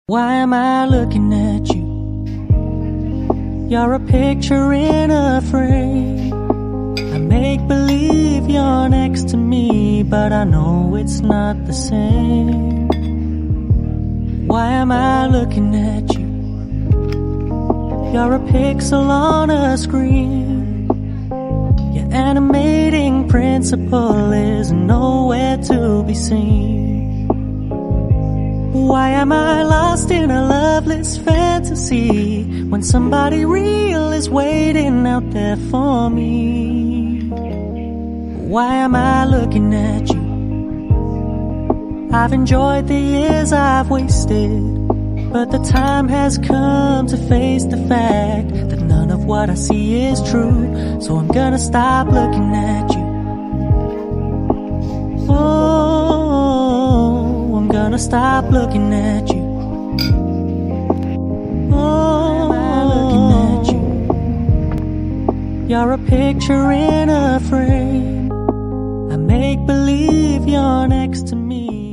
Why am I looking at you? You're a picture in a frame. I make believe you're next to me, but I know it's not the same. Why am I looking at you? You're a pixel on a screen. Your animating principle is nowhere to be seen. Why am I lost in a loveless fantasy when somebody real is waiting out there for me? Why am I looking at you? I've enjoyed the years I've wasted, but the time has come to face the fact that none of what I see is true. So I'm gonna stop looking at you. Oh, I'm gonna stop looking at you. Oh, I'm looking at you. You're a picture in a frame. I make believe you're next to me.